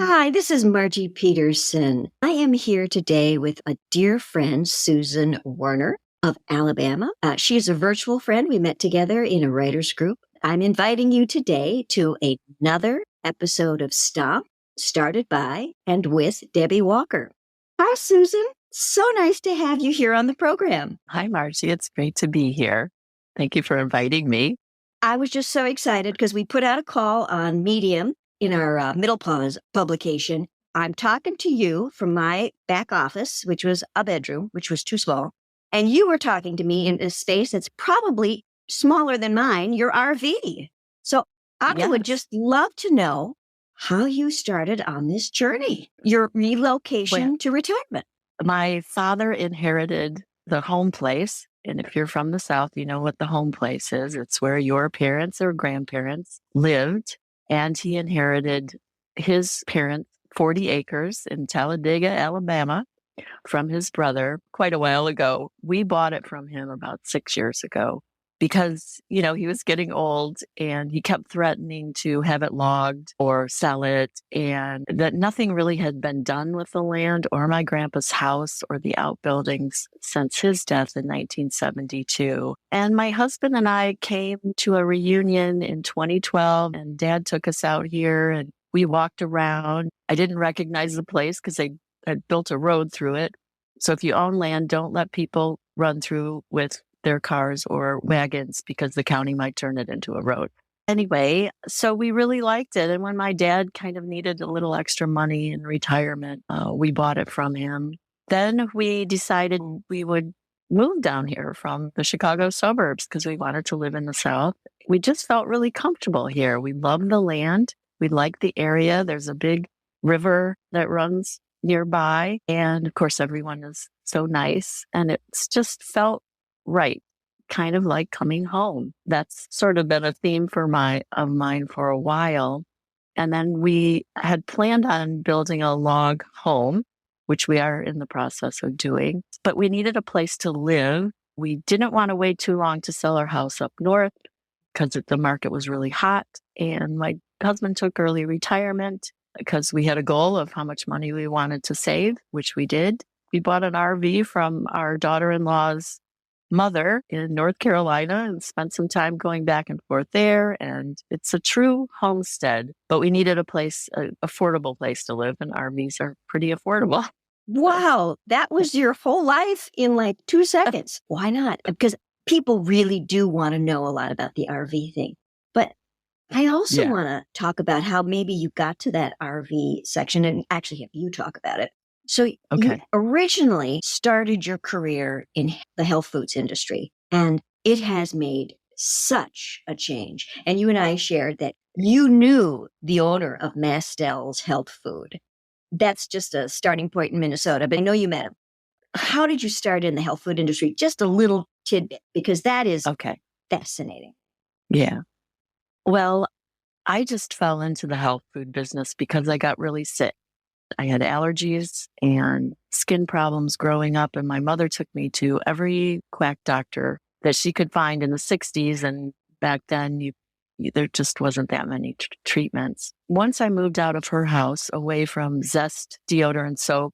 Hi, this is Margie Peterson. I am here today with a dear friend, Susan Werner of Alabama. She is a virtual friend. We met together in a writers group. I'm inviting you today to another episode of Stop, started by and with Debbie Walker. Hi, Susan. So nice to have you here on the program. Hi, Margie. It's great to be here. Thank you for inviting me. I was just so excited because we put out a call on Medium in our Middle Pause publication. I'm talking to you from my back office, which was a bedroom, which was too small. And you were talking to me in a space that's probably smaller than mine, your RV. So I would Yes. just love to know how you started on this journey, your relocation to retirement. My father inherited the home place. And if you're from the South, you know what the home place is. It's where your parents or grandparents lived. And he inherited his parents' 40 acres in Talladega, Alabama, from his brother quite a while ago. We bought it from him about 6 years ago because, he was getting old and he kept threatening to have it logged or sell it, and that nothing really had been done with the land or my grandpa's house or the outbuildings since his death in 1972. And my husband and I came to a reunion in 2012, and Dad took us out here and we walked around. I didn't recognize the place because they had built a road through it. So if you own land, don't let people run through with their cars or wagons because the county might turn it into a road. Anyway, so we really liked it. And when my dad kind of needed a little extra money in retirement, we bought it from him. Then we decided we would move down here from the Chicago suburbs because we wanted to live in the South. We just felt really comfortable here. We love the land. We like the area. There's a big river that runs nearby. And of course, everyone is so nice. And it's just felt right, kind of like coming home. That's sort of been a theme of mine for a while. And then we had planned on building a log home, which we are in the process of doing, but we needed a place to live. We didn't want to wait too long to sell our house up north because the market was really hot. And my husband took early retirement because we had a goal of how much money we wanted to save, which we did. We bought an RV from our daughter-in-law's mother in North Carolina and spent some time going back and forth there. And it's a true homestead, but we needed an affordable place to live, and RVs are pretty affordable. Wow, that was your whole life in like 2 seconds. Why not? Because people really do want to know a lot about the RV thing. But I also Yeah. want to talk about how maybe you got to that RV section and actually have you talk about it. So you Okay. originally started your career in the health foods industry, and it has made such a change. And you and I shared that you knew the owner of Mastel's Health Food. That's just a starting point in Minnesota, but I know you met him. How did you start in the health food industry? Just a little tidbit, because that is Okay. fascinating. Yeah. Well, I just fell into the health food business because I got really sick. I had allergies and skin problems growing up, and my mother took me to every quack doctor that she could find in the 60s. And back then, there just wasn't that many treatments. Once I moved out of her house, away from Zest deodorant soap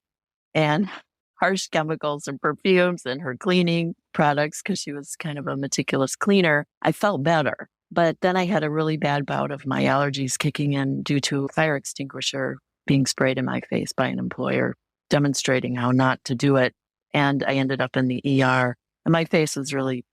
and harsh chemicals and perfumes and her cleaning products, because she was kind of a meticulous cleaner, I felt better. But then I had a really bad bout of my allergies kicking in due to a fire extinguisher being sprayed in my face by an employer, demonstrating how not to do it. And I ended up in the ER. And my face was really,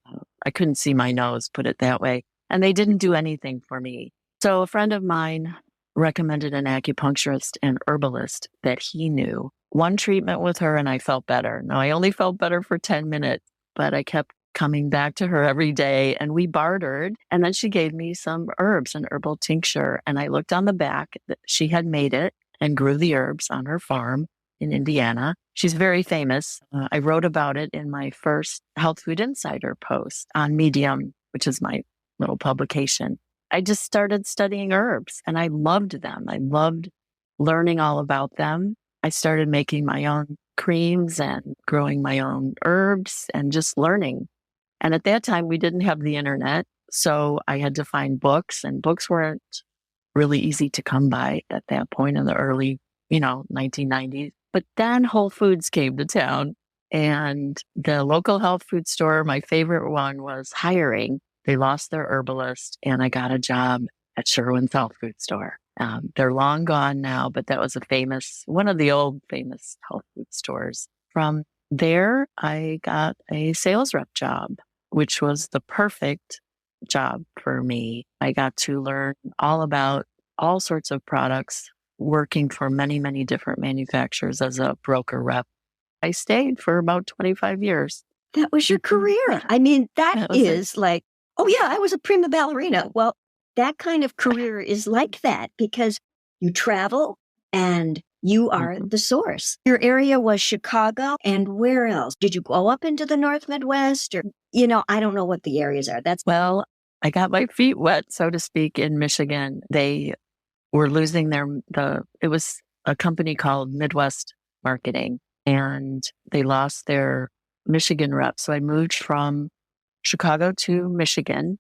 I couldn't see my nose, put it that way. And they didn't do anything for me. So a friend of mine recommended an acupuncturist and herbalist that he knew. One treatment with her and I felt better. Now, I only felt better for 10 minutes, but I kept coming back to her every day, and we bartered. And then she gave me some herbs, an herbal tincture. And I looked on the back that she had made it and grew the herbs on her farm in Indiana. She's very famous. I wrote about it in my first Health Food Insider post on Medium, which is my little publication. I just started studying herbs and I loved them. I loved learning all about them. I started making my own creams and growing my own herbs and just learning. And at that time, we didn't have the internet. So I had to find books, and books weren't really easy to come by at that point in the early, 1990s. But then Whole Foods came to town, and the local health food store, my favorite one, was hiring. They lost their herbalist, and I got a job at Sherwin's health food store. They're long gone now, but that was one of the old famous health food stores. From there, I got a sales rep job, which was the perfect job for me. I got to learn all about all sorts of products, working for many, many different manufacturers as a broker rep. I stayed for about 25 years. That was your career. I mean, that was is like, oh yeah, I was a prima ballerina. Well, that kind of career is like that because you travel and you are the source. Your area was Chicago, and where else? Did you go up into the North Midwest, or, I don't know what the areas are. Well, I got my feet wet, so to speak, in Michigan. They were losing it was a company called Midwest Marketing, and they lost their Michigan rep. So I moved from Chicago to Michigan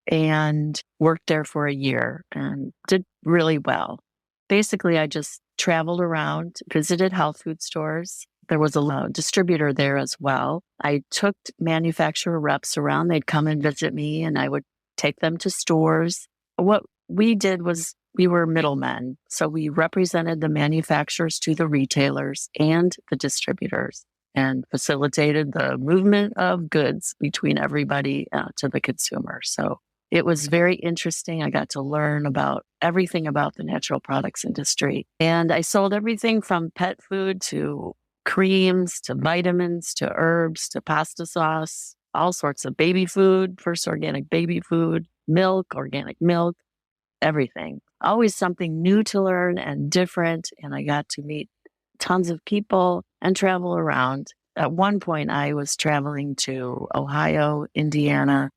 and worked there for a year and did really well. Basically, I just traveled around, visited health food stores. There was a distributor there as well. I took manufacturer reps around. They'd come and visit me, and I would take them to stores. What we did was we were middlemen. So we represented the manufacturers to the retailers and the distributors and facilitated the movement of goods between everybody to the consumer. So it was very interesting. I got to learn about everything about the natural products industry. And I sold everything from pet food to creams to vitamins to herbs to pasta sauce, all sorts of baby food, first organic baby food, milk, organic milk, everything. Always something new to learn and different. And I got to meet tons of people and travel around. At one point, I was traveling to Ohio, Indiana,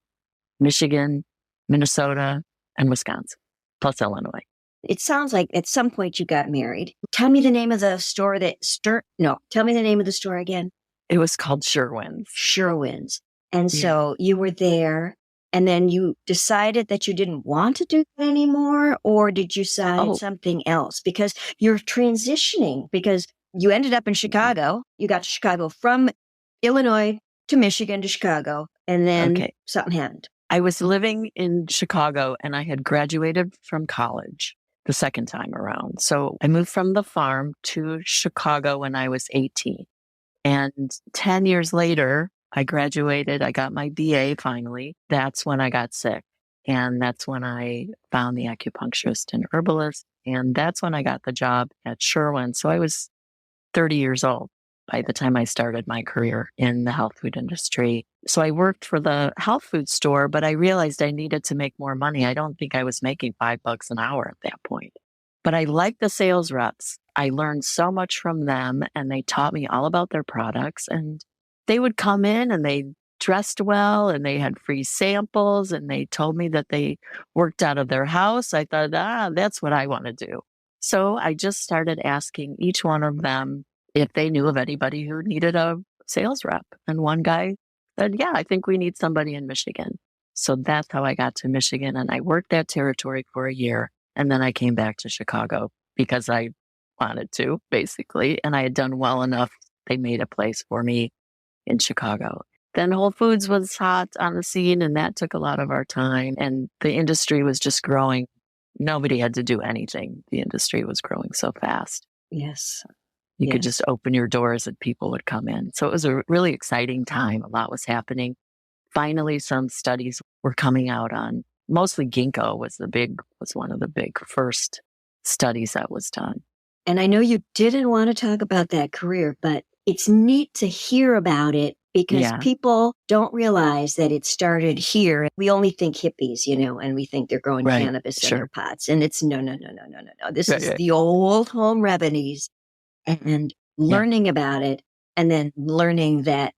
Michigan, Minnesota, and Wisconsin, plus Illinois. It sounds like at some point you got married. Tell me the name of the store tell me the name of the store again. It was called Sherwin's. Sherwin's. And so you were there, and then you decided that you didn't want to do that anymore, or did you decide something else? Because you're transitioning, because you ended up in Chicago. You got to Chicago from Illinois to Michigan to Chicago, and then something happened. I was living in Chicago, and I had graduated from college the second time around. So I moved from the farm to Chicago when I was 18. And 10 years later, I graduated. I got my BA finally. That's when I got sick. And that's when I found the acupuncturist and herbalist. And that's when I got the job at Sherwin. So I was 30 years old by the time I started my career in the health food industry. So I worked for the health food store, but I realized I needed to make more money. I don't think I was making $5 an hour at that point. But I liked the sales reps. I learned so much from them, and they taught me all about their products. And they would come in and they dressed well, and they had free samples, and they told me that they worked out of their house. I thought, that's what I want to do. So I just started asking each one of them if they knew of anybody who needed a sales rep. And one guy said, yeah, I think we need somebody in Michigan. So that's how I got to Michigan, and I worked that territory for a year. And then I came back to Chicago because I wanted to, basically. And I had done well enough. They made a place for me in Chicago. Then Whole Foods was hot on the scene, and that took a lot of our time. And the industry was just growing. Nobody had to do anything. The industry was growing so fast. Yes. You could just open your doors and people would come in. So it was a really exciting time. A lot was happening. Finally, some studies were coming out on, mostly ginkgo was one of the big first studies that was done. And I know you didn't want to talk about that career, but it's neat to hear about it because people don't realize that it started here. We only think hippies, and we think they're growing cannabis in their pots. And it's no. This is the old home remedies, and learning about it, and then learning that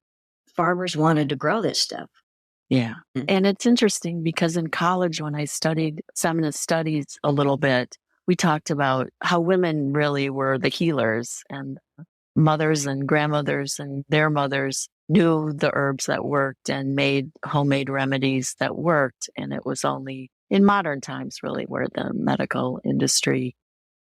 farmers wanted to grow this stuff. Yeah. And it's interesting because in college, when I studied feminist studies a little bit, we talked about how women really were the healers, and mothers and grandmothers and their mothers knew the herbs that worked and made homemade remedies that worked. And it was only in modern times, really, where the medical industry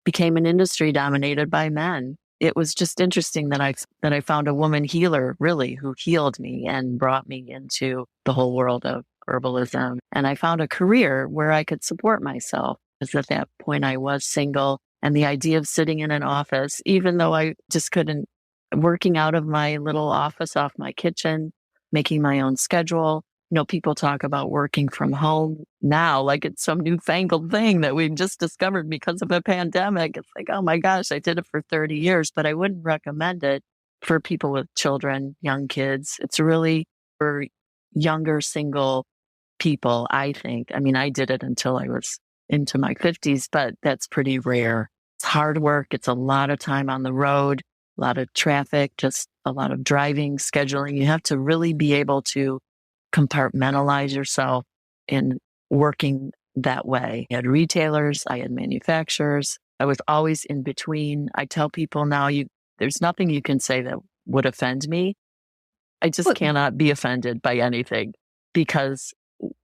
became an industry dominated by men. It was just interesting that I found a woman healer, really, who healed me and brought me into the whole world of herbalism. And I found a career where I could support myself. Because at that point I was single, and the idea of sitting in an office, even though I just couldn't, working out of my little office off my kitchen, making my own schedule. People talk about working from home now like it's some newfangled thing that we just discovered because of a pandemic. It's like, oh my gosh, I did it for 30 years, but I wouldn't recommend it for people with children, young kids. It's really for younger single people, I think. I mean, I did it until I was into my 50s, but that's pretty rare. It's hard work. It's a lot of time on the road, a lot of traffic, just a lot of driving, scheduling. You have to really be able to compartmentalize yourself in working that way. I had retailers, I had manufacturers. I was always in between. I tell people now, there's nothing you can say that would offend me. I just cannot be offended by anything, because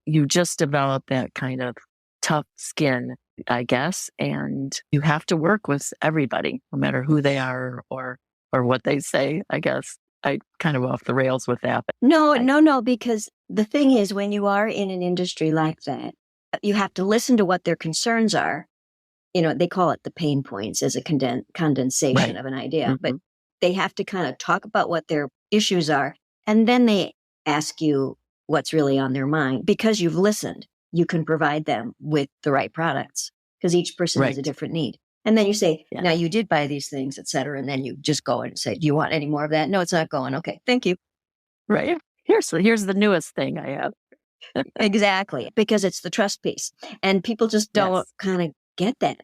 you just develop that kind of tough skin, I guess, and you have to work with everybody, no matter who they are or what they say, I guess. I kind of off the rails with that. No, because the thing is, when you are in an industry like that, you have to listen to what their concerns are. They call it the pain points as a condensation of an idea, but they have to kind of talk about what their issues are. And then they ask you what's really on their mind. Because you've listened, you can provide them with the right products, because each person has a different need. And then you say, now you did buy these things, et cetera. And then you just go and say, do you want any more of that? No, it's not going. Okay, thank you. Right. Here's the newest thing I have. Exactly. Because it's the trust piece. And people just don't kind of get that.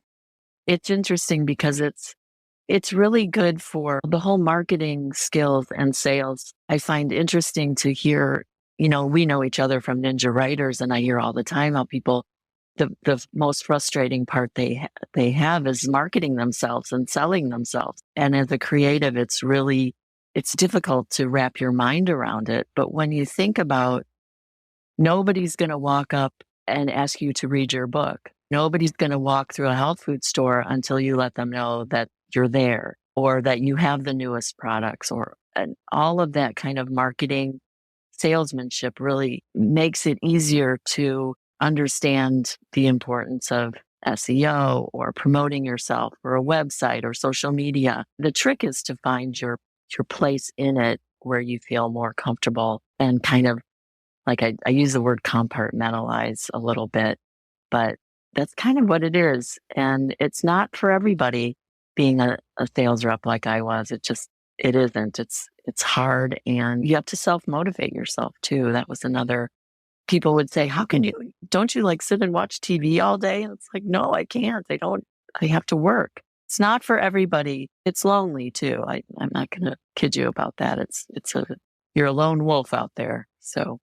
It's interesting because it's really good for the whole marketing skills and sales. I find interesting to hear, we know each other from Ninja Writers, and I hear all the time how people, the most frustrating part they have is marketing themselves and selling themselves. And as a creative, it's difficult to wrap your mind around it. But when you think about, nobody's going to walk up and ask you to read your book. Nobody's going to walk through a health food store until you let them know that you're there, or that you have the newest products, and all of that kind of marketing salesmanship really makes it easier to understand the importance of SEO or promoting yourself, or a website or social media. The trick is to find your place in it where you feel more comfortable, and kind of, like I use the word compartmentalize a little bit, but that's kind of what it is. And it's not for everybody being a sales rep like I was. It isn't. It's hard, and you have to self-motivate yourself too. That was another, people would say, don't you like sit and watch TV all day? And it's like, no, I can't. I have to work. It's not for everybody. It's lonely too. I'm not going to kid you about that. You're a lone wolf out there. So.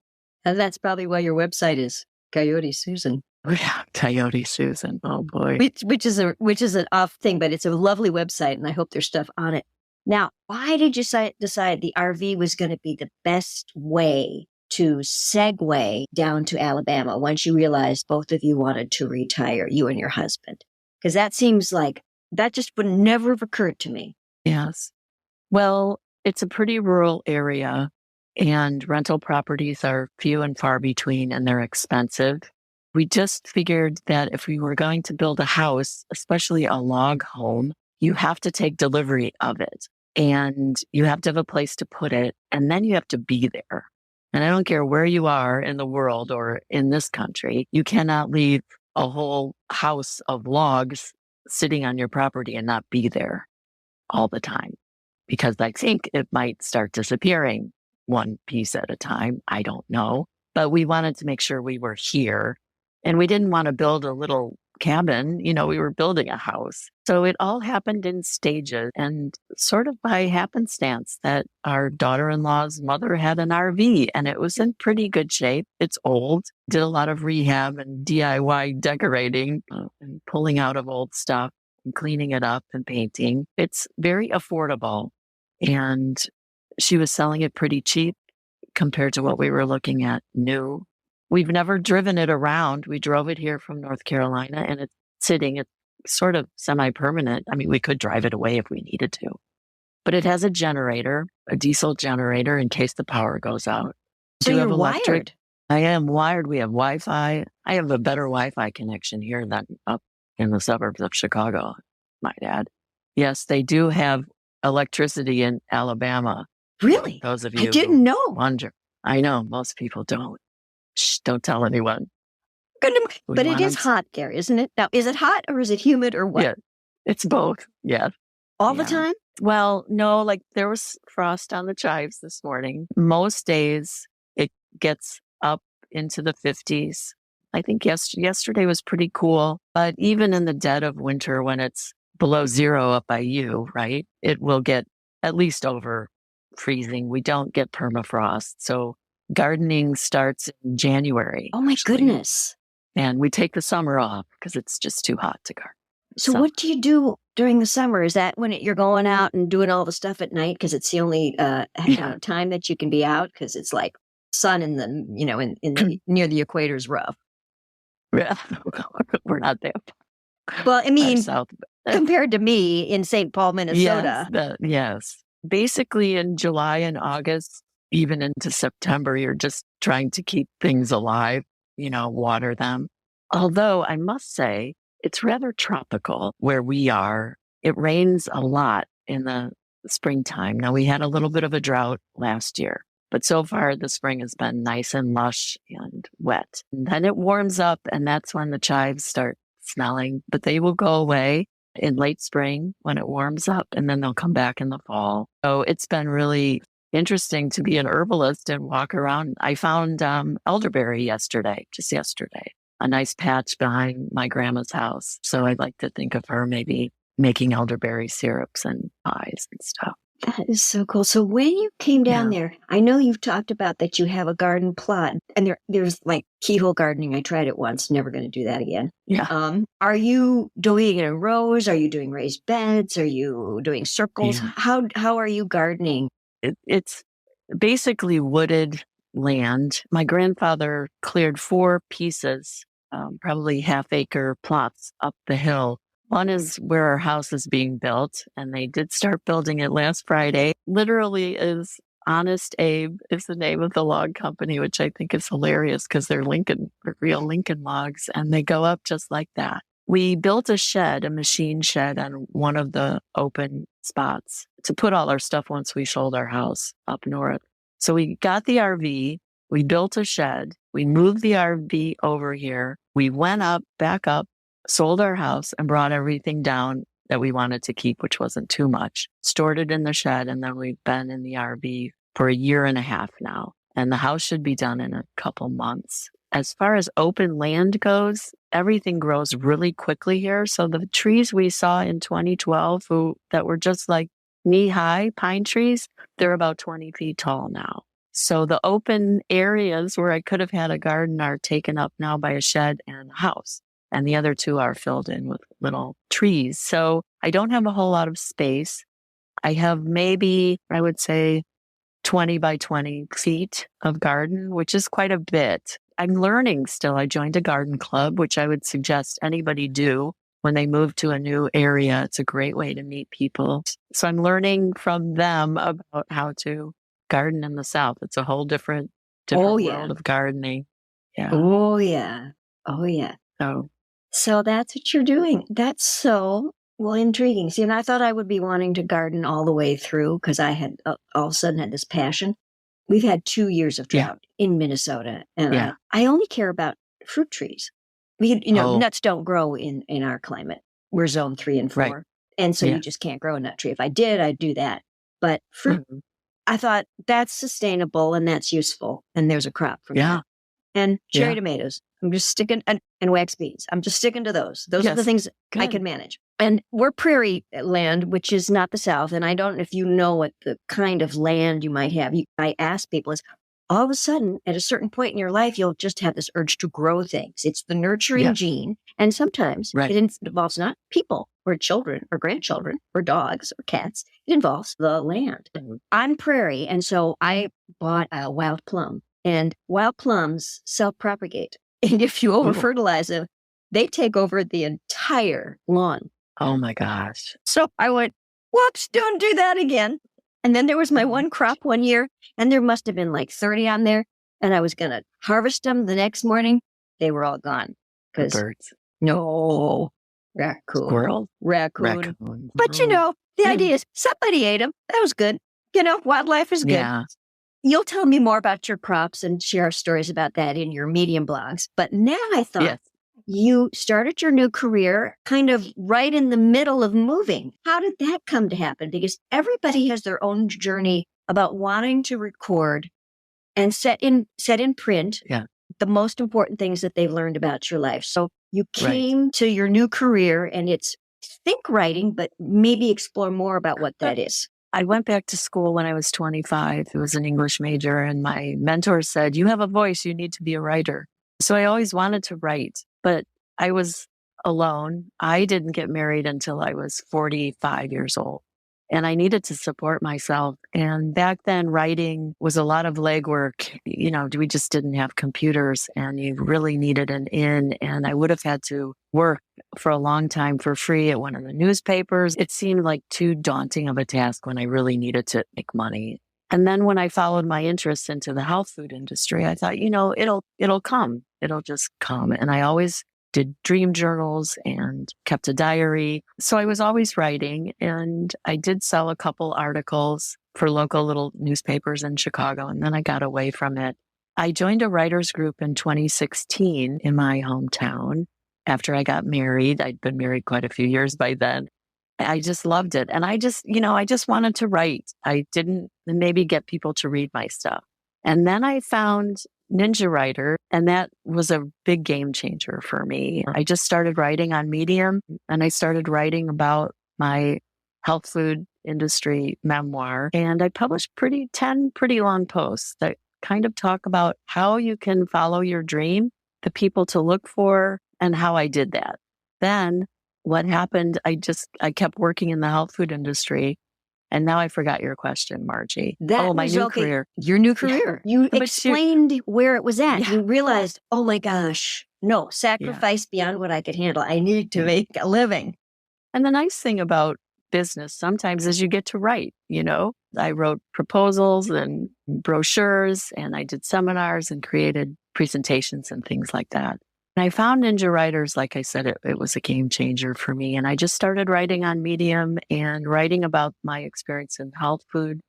And that's probably why your website is Coyote Susan. Yeah, Coyote Susan. Oh boy. Which is an off thing, but it's a lovely website, and I hope there's stuff on it. Now, why did you decide the RV was going to be the best way to segue down to Alabama once you realized both of you wanted to retire, you and your husband? Because that seems like that just would never have occurred to me. Yes. Well, it's a pretty rural area, and rental properties are few and far between, and they're expensive. We just figured that if we were going to build a house, especially a log home, you have to take delivery of it, and you have to have a place to put it, and then you have to be there. And I don't care where you are in the world or in this country, you cannot leave a whole house of logs sitting on your property and not be there all the time, because I think it might start disappearing one piece at a time. I don't know. But we wanted to make sure we were here, and we didn't want to build a little cabin. We were building a house. So it all happened in stages, and sort of by happenstance that our daughter-in-law's mother had an RV, and it was in pretty good shape. It's old, did a lot of rehab and DIY decorating and pulling out of old stuff and cleaning it up and painting. It's very affordable, and she was selling it pretty cheap compared to what we were looking at new. We've never driven it around. We drove it here from North Carolina, and it's sitting. It's sort of semi-permanent. I mean, we could drive it away if we needed to, but it has a generator, a diesel generator in case the power goes out. So Do you you're have electric? wired. I am wired. We have Wi-Fi. I have a better Wi-Fi connection here than up in the suburbs of Chicago, might add. Yes, they do have electricity in Alabama. Really? Those of I you who didn't know. wonder. I know most people don't. Shh, don't tell anyone. We But it want is them hot there, isn't it? Now, is it hot or is it humid or what? Yeah, it's both. Yeah. All the Yeah. time? Well, no, like there was frost on the chives this morning. Most days it gets up into the 50s. I think yesterday was pretty cool, but even in the dead of winter when it's below zero up by you, right? It will get at least over freezing. We don't get permafrost. So gardening starts in January. Oh my actually. goodness. And we take the summer off because it's just too hot to garden. So what do you do during the summer? Is that when you're going out and doing all the stuff at night because it's the only time that you can be out because it's like sun in the in the, near the equator is rough. Yeah, we're not there. Well, I mean, south. compared to me in St. Paul, Minnesota. Yes. Basically in July and August, even into September, you're just trying to keep things alive, water them. Although I must say, it's rather tropical where we are. It rains a lot in the springtime. Now, we had a little bit of a drought last year, but so far the spring has been nice and lush and wet. And then it warms up, and that's when the chives start smelling, but they will go away in late spring when it warms up, and then they'll come back in the fall. So it's been really interesting to be an herbalist and walk around. I found elderberry just yesterday, a nice patch behind my grandma's house. So I'd like to think of her maybe making elderberry syrups and pies and stuff. That is so cool. So when you came down there, I know you've talked about that you have a garden plot, and there's like keyhole gardening. I tried it once, never going to do that again. Yeah. Are you doing it in rows? Are you doing raised beds? Are you doing circles? Yeah. How are you gardening? It's basically wooded land. My grandfather cleared 4 pieces, probably half-acre plots up the hill. One is where our house is being built, and they did start building it last Friday. Literally is Honest Abe is the name of the log company, which I think is hilarious because they're real Lincoln logs, and they go up just like that. We built a machine shed on one of the open spots to put all our stuff once we sold our house up north. So we got the RV, we built a shed, we moved the RV over here, we went back up, sold our house and brought everything down that we wanted to keep, which wasn't too much, stored it in the shed, and then we've been in the RV for 1.5 years now. And the house should be done in a couple months. As far as open land goes, everything grows really quickly here. So the trees we saw in 2012 that were just like knee-high pine trees, they're about 20 feet tall now. So the open areas where I could have had a garden are taken up now by a shed and a house. And the other 2 are filled in with little trees. So I don't have a whole lot of space. I have maybe, I would say, 20 by 20 feet of garden, which is quite a bit. I'm learning still. I joined a garden club, which I would suggest anybody do when they move to a new area. It's a great way to meet people. So I'm learning from them about how to garden in the South. It's a whole different world of gardening. Yeah. Oh, yeah. Oh, yeah. So that's what you're doing. That's so intriguing. See, and I thought I would be wanting to garden all the way through because I had all of a sudden had this passion. We've had 2 years of drought in Minnesota, and I only care about fruit trees. Nuts don't grow in our climate. We're zone 3 and 4, right. And so you just can't grow a nut tree. If I did, I'd do that. But fruit, I thought that's sustainable and that's useful, and there's a crop from that. And cherry tomatoes. I'm just sticking, and wax beans. I'm just sticking to those. Those are the things I can manage. And we're prairie land, which is not the South. And I don't know if you know what the kind of land you might have. I ask people is all of a sudden, at a certain point in your life, you'll just have this urge to grow things. It's the nurturing gene. And sometimes it involves not people or children or grandchildren or dogs or cats. It involves the land. I'm prairie. And so I bought a wild plum. And wild plums self-propagate. And if you over-fertilize them, they take over the entire lawn. Oh my gosh. So I went, whoops, don't do that again. And then there was my one crop one year, and there must have been like 30 on there. And I was going to harvest them the next morning. They were all gone. The birds. No, raccoon. Squirrel. Raccoon. But the idea is somebody ate them. That was good. Wildlife is good. Yeah. You'll tell me more about your crops and share stories about that in your Medium blogs. But now I thought you started your new career kind of right in the middle of moving. How did that come to happen? Because everybody has their own journey about wanting to record and set in print the most important things that they've learned about your life. So you came to your new career, and it's think writing, but maybe explore more about what that is. I went back to school when I was 25. It was an English major, and my mentor said, "You have a voice, you need to be a writer." So I always wanted to write, but I was alone. I didn't get married until I was 45 years old, and I needed to support myself. And back then, writing was a lot of legwork. We just didn't have computers, and you really needed an in. And I would have had to work for a long time for free at one of the newspapers. It seemed like too daunting of a task when I really needed to make money. And then when I followed my interest into the health food industry, I thought, it'll come. It'll just come. And I always did dream journals and kept a diary. So I was always writing, and I did sell a couple articles for local little newspapers in Chicago, and then I got away from it. I joined a writers group in 2016 in my hometown after I got married. I'd been married quite a few years by then. I just loved it. And I just wanted to write. I didn't maybe get people to read my stuff. And then I found Ninja Writer, and that was a big game changer for me. I just started writing on Medium, and I started writing about my health food industry memoir. And I published 10 pretty long posts that kind of talk about how you can follow your dream, the people to look for, and how I did that. Then what happened, I kept working in the health food industry. And now I forgot your question, Margie. My new career. Your new career. You explained where it was at. Yeah. You realized, oh my gosh, no, sacrifice beyond what I could handle. I need to make a living. And the nice thing about business sometimes is you get to write, I wrote proposals and brochures, and I did seminars and created presentations and things like that. And I found Ninja Writers, like I said, it was a game changer for me. And I just started writing on Medium and writing about my experience in health food.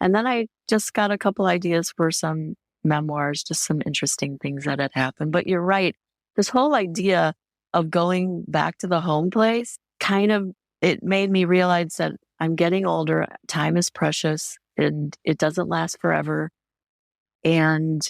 And then I just got a couple ideas for some memoirs, just some interesting things that had happened. But you're right. This whole idea of going back to the home place it made me realize that I'm getting older. Time is precious and it doesn't last forever. And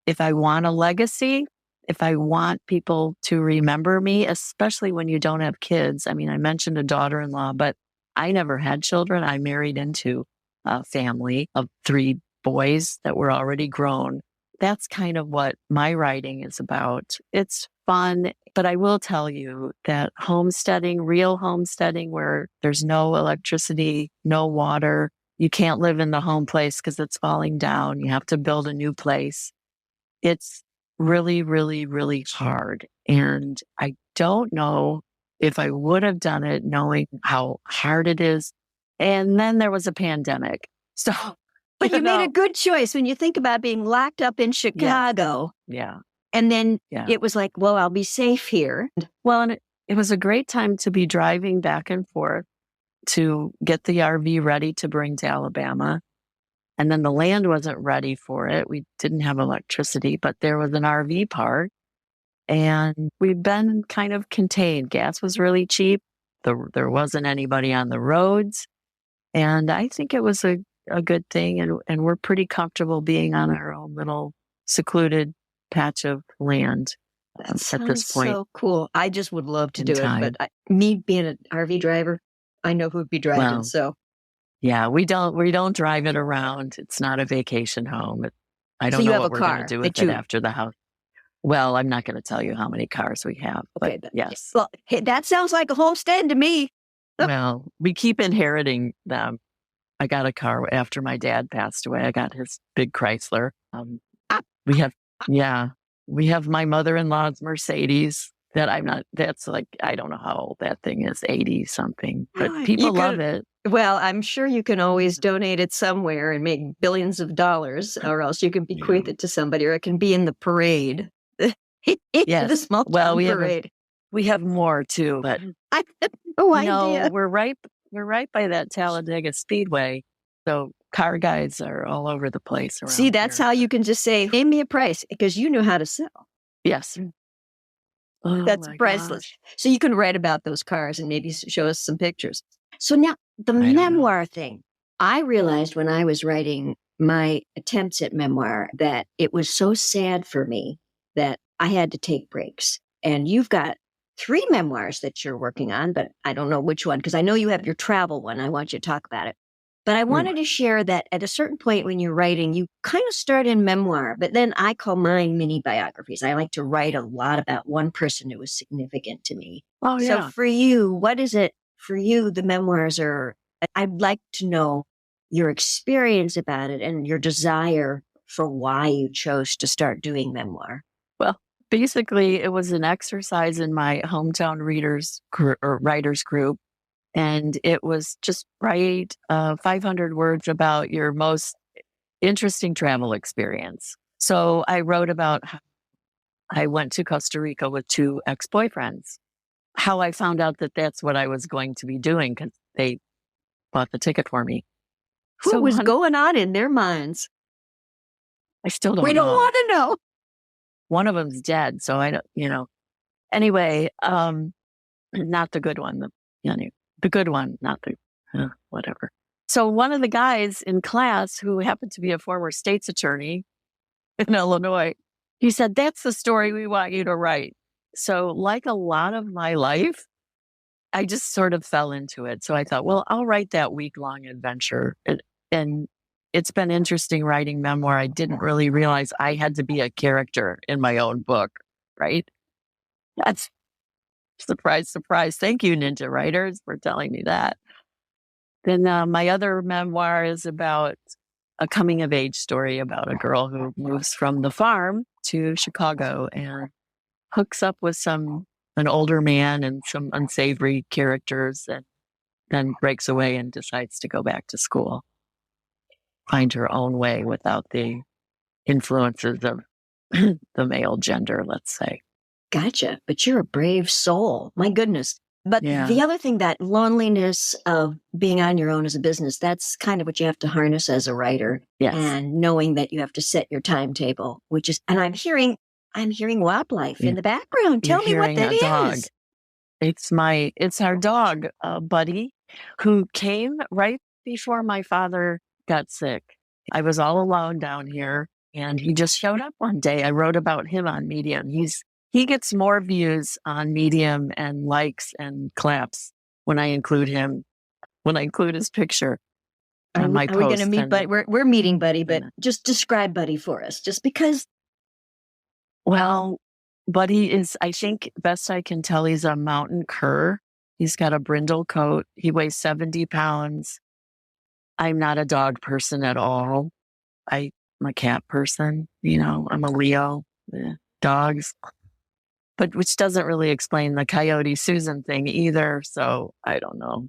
if I want a legacy, if I want people to remember me, especially when you don't have kids. I mean, I mentioned a daughter-in-law, but I never had children. I married into a family of 3 boys that were already grown. That's kind of what my writing is about. It's fun, but I will tell you that homesteading, real homesteading, where there's no electricity, no water, you can't live in the home place because it's falling down. You have to build a new place. It's really, really, really hard. And I don't know if I would have done it knowing how hard it is. And then there was a pandemic. So, but you made a good choice when you think about being locked up in Chicago. Yeah. And then it was like, well, I'll be safe here. Well, and it was a great time to be driving back and forth to get the RV ready to bring to Alabama. And then the land wasn't ready for it. We didn't have electricity, but there was an RV park, and we've been kind of contained. Gas was really cheap. There wasn't anybody on the roads. And I think it was a good thing. And we're pretty comfortable being on our own little secluded patch of land at this point. So cool. I just would love to do it. But me being an RV driver, I know who'd be driving. So. Yeah, we don't drive it around. It's not a vacation home. I don't know what we're going to do with it after the house. Well, I'm not going to tell you how many cars we have, but yes. Well, hey, that sounds like a homestead to me. Well, we keep inheriting them. I got a car after my dad passed away. I got his big Chrysler. We have, yeah, we have my mother-in-law's Mercedes that that's like, I don't know how old that thing is, 80 something, but people love it. Well, I'm sure you can always donate it somewhere and make billions of dollars, or else you can bequeath it to somebody, or it can be in the parade. Yes. The small town parade. We have more too, but I have no idea. we're right by that Talladega Speedway. So car guys are all over the place around See, that's here. how you can just say, name me a price, because you know how to sell. Yes. Oh, That's my priceless. gosh. So you can write about those cars and maybe show us some pictures. So now the I don't know. memoir thing. I realized when I was writing my attempts at memoir that it was so sad for me that I had to take breaks. And you've got 3 memoirs that you're working on, but I don't know which one, because I know you have your travel one. I want you to talk about it. But I wanted to share that at a certain point when you're writing, you kind of start in memoir, but then I call mine mini biographies. I like to write a lot about one person who was significant to me. Oh, yeah. So for you, what is it for you? The memoirs I'd like to know your experience about it and your desire for why you chose to start doing memoir. Well, basically, it was an exercise in my hometown writers group. And it was just write 500 words about your most interesting travel experience. So I wrote about how I went to Costa Rica with 2 ex-boyfriends, how I found out that that's what I was going to be doing because they bought the ticket for me. What was going on in their minds? I still don't know. We don't want to know. One of them's dead, so I don't, Anyway, not the good one. The good one, not the whatever. So one of the guys in class who happened to be a former state's attorney in Illinois, he said, "That's the story we want you to write." So like a lot of my life, I just sort of fell into it. So I thought, well, I'll write that week-long adventure. And it's been interesting writing memoir. I didn't really realize I had to be a character in my own book, right? That's surprise, surprise. Thank you, Ninja Writers, for telling me that. Then my other memoir is about a coming of age story about a girl who moves from the farm to Chicago and hooks up with an older man and some unsavory characters, and then breaks away and decides to go back to school, find her own way without the influences of the male gender, let's say. Gotcha. But you're a brave soul. My goodness. But the other thing, that loneliness of being on your own as a business, that's kind of what you have to harness as a writer. Yes. And knowing that you have to set your timetable, which is, and I'm hearing wildlife in the background. Tell me what that is. Dog. It's our dog, Buddy, who came right before my father got sick. I was all alone down here and he just showed up one day. I wrote about him on Medium. He gets more views on Medium and likes and claps when I include his picture on my post. Are we going to meet Buddy? We're meeting Buddy, but just describe Buddy for us, just because. Well, Buddy is, I think, best I can tell, he's a mountain cur. He's got a brindle coat. He weighs 70 pounds. I'm not a dog person at all. I'm a cat person. I'm a Leo. Dogs. But which doesn't really explain the Coyote Susan thing either. So I don't know.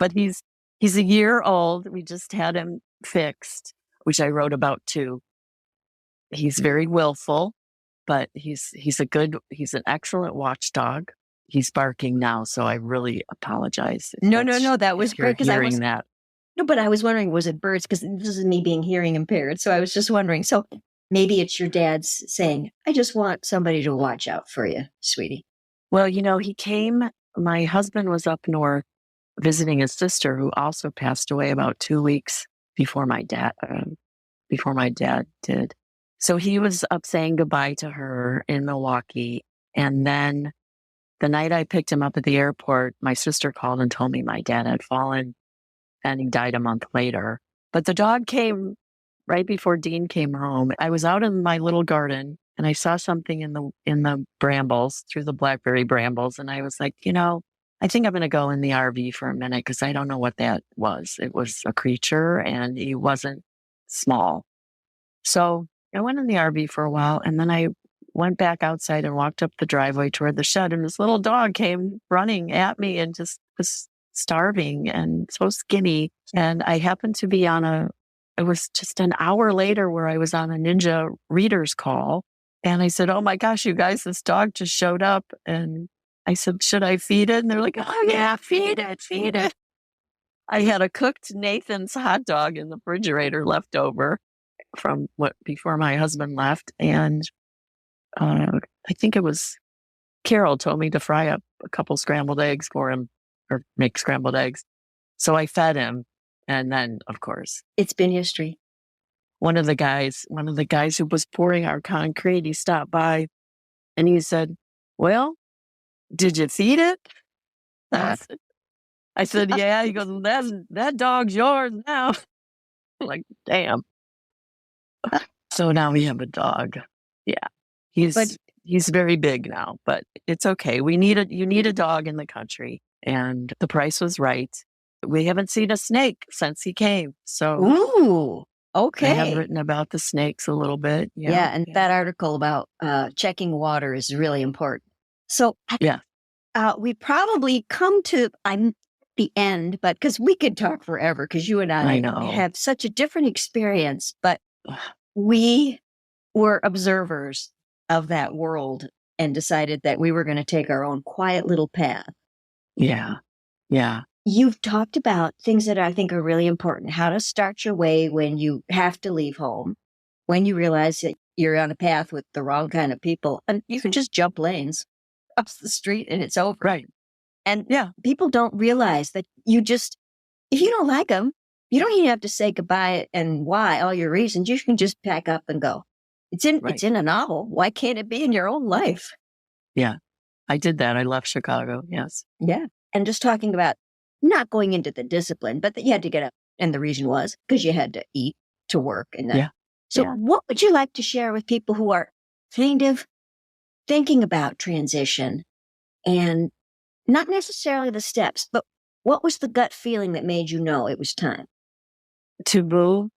But he's a year old. We just had him fixed, which I wrote about too. He's very willful, but he's an excellent watchdog. He's barking now, so I really apologize. No, that was great, because I was that. No, but I was wondering, was it birds? Because this is me being hearing impaired. So I was just wondering. So maybe it's your dad's saying, I just want somebody to watch out for you, sweetie. Well, he came, my husband was up north visiting his sister, who also passed away about 2 weeks before my dad did. So he was up saying goodbye to her in Milwaukee. And then the night I picked him up at the airport, my sister called and told me my dad had fallen and he died a month later. But the dog came right before Dean came home. I was out in my little garden and I saw something in the brambles, through the blackberry brambles. And I was like, I think I'm going to go in the RV for a minute because I don't know what that was. It was a creature and he wasn't small. So I went in the RV for a while, and then I went back outside and walked up the driveway toward the shed, and this little dog came running at me and just was starving and so skinny. And I happened to be it was just an hour later where I was on a Ninja readers call. And I said, "Oh my gosh, you guys, this dog just showed up." And I said, "Should I feed it?" And they're like, "Oh yeah, feed it, feed it." I had a cooked Nathan's hot dog in the refrigerator left over from before my husband left. And I think it was Carol told me to fry up a couple scrambled eggs for him or make scrambled eggs. So I fed him. And then, of course, It's been history. one of the guys who was pouring our concrete, he stopped by and he said, "Well, did you feed it?" I said, "Yeah." He goes, that dog's yours now." I'm like, damn. So now we have a dog. Yeah. But He's very big now, but it's okay. You need a dog in the country, and the price was right. We haven't seen a snake since he came. So ooh, I have okay. written about the snakes a little bit. Yeah, and that article about checking water is really important. So Yeah. we probably come to the end, but because we could talk forever, because you and I I know. have such a different experience, but we were observers of that world and decided that we were going to take our own quiet little path. Yeah. Yeah. You've talked about things that I think are really important, how to start your way when you have to leave home, when you realize that you're on a path with the wrong kind of people, and you can just jump lanes across the street and it's over. Right. And Yeah. people don't realize that if you don't like them, you don't even have to say goodbye and why, all your reasons. You can just pack up and go. It's in a novel. Why can't it be in your own life? Yeah. I did that. I left Chicago. Yes. Yeah. And just talking about not going into the discipline, but that you had to get up. And the reason was because you had to eat, to work. And that. Yeah. So Yeah. what would you like to share with people who are kind of thinking about transition and not necessarily the steps, but what was the gut feeling that made you know it was time To move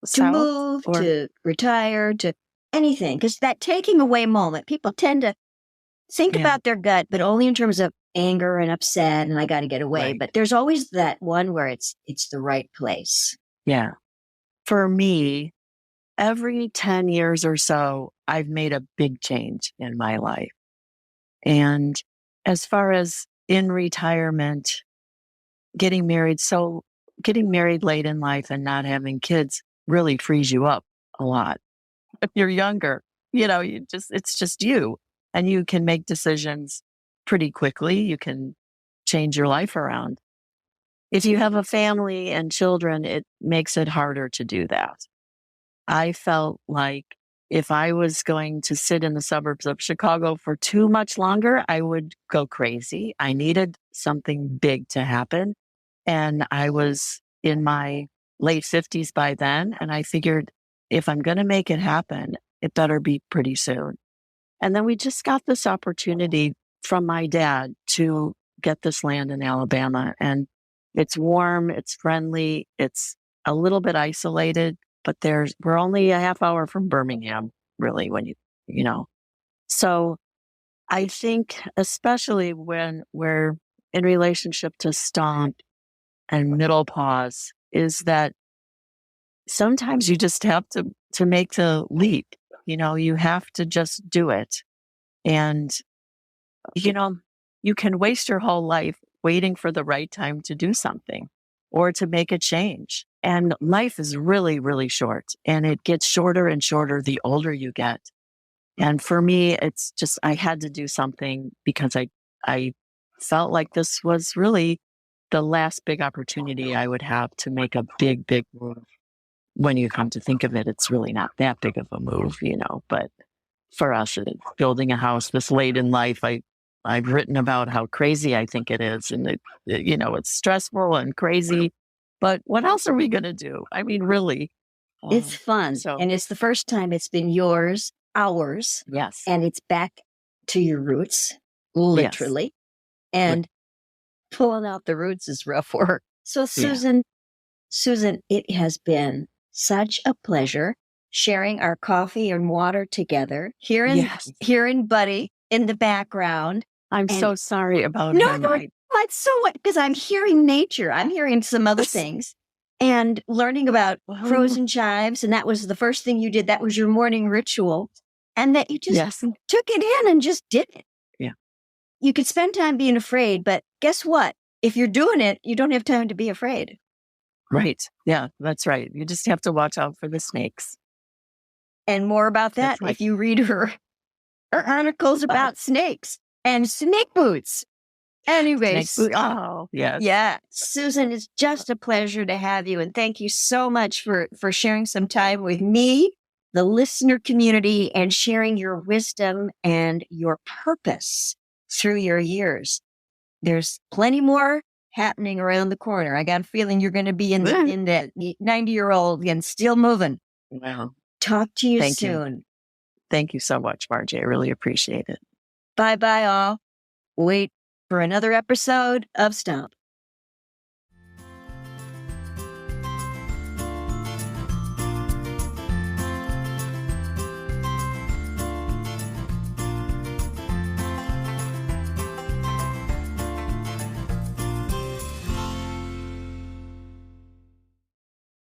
to south move, or to retire, to anything? Because that taking away moment, people tend to think Yeah. about their gut, but only in terms of anger and upset and I got to get away. Right. But there's always that one where it's the right place. Yeah. For me, every 10 years or so, I've made a big change in my life. And as far as in retirement, getting married late in life and not having kids really frees you up a lot. If you're younger, it's just you, and you can make decisions pretty quickly. You can change your life around. If you have a family and children, it makes it harder to do that. I felt like if I was going to sit in the suburbs of Chicago for too much longer, I would go crazy. I needed something big to happen. And I was in my late 50s by then. And I figured if I'm going to make it happen, it better be pretty soon. And then we just got this opportunity from my dad to get this land in Alabama. And it's warm, it's friendly, it's a little bit isolated, but we're only a half hour from Birmingham, really, when you know. So I think, especially when we're in relationship to stomp and middle pause, is that sometimes you just have to make the leap. You have to just do it. And, you can waste your whole life waiting for the right time to do something or to make a change. And life is really, really short, and it gets shorter and shorter the older you get. And for me, it's just, I had to do something because I felt like this was really the last big opportunity I would have to make a big, big move. When you come to think of it, it's really not that big of a move, but for us, building a house this late in life, I've written about how crazy I think it is. And it's stressful and crazy, but what else are we going to do? I mean, really. It's fun. So And it's the first time it's been ours. yes. And it's back to your roots, Yes. literally. And pulling out the roots is rough work. So Susan, it has been such a pleasure. sharing our coffee and water together, Yes. hearing Buddy in the background. I'm And- so sorry about No, him. it's so what? Because I'm hearing nature. I'm hearing some other things and learning about frozen chives. And that was the first thing you did. That was your morning ritual. And that you just took it in and just did it. Yeah. You could spend time being afraid, but guess what? If you're doing it, you don't have time to be afraid. Right. Yeah, that's right. You just have to watch out for the snakes. And more about that That's right. if you read her articles about snakes and snake boots. Anyways. Oh, yes. Yeah. Susan, it's just a pleasure to have you. And thank you so much for sharing some time with me, the listener community, and sharing your wisdom and your purpose through your years. There's plenty more happening around the corner. I got a feeling you're going to be in that 90-year-old and still moving. Wow. Talk to you Thank soon. you. Thank you so much, Margie. I really appreciate it. Bye-bye, all. Wait for another episode of Stomp.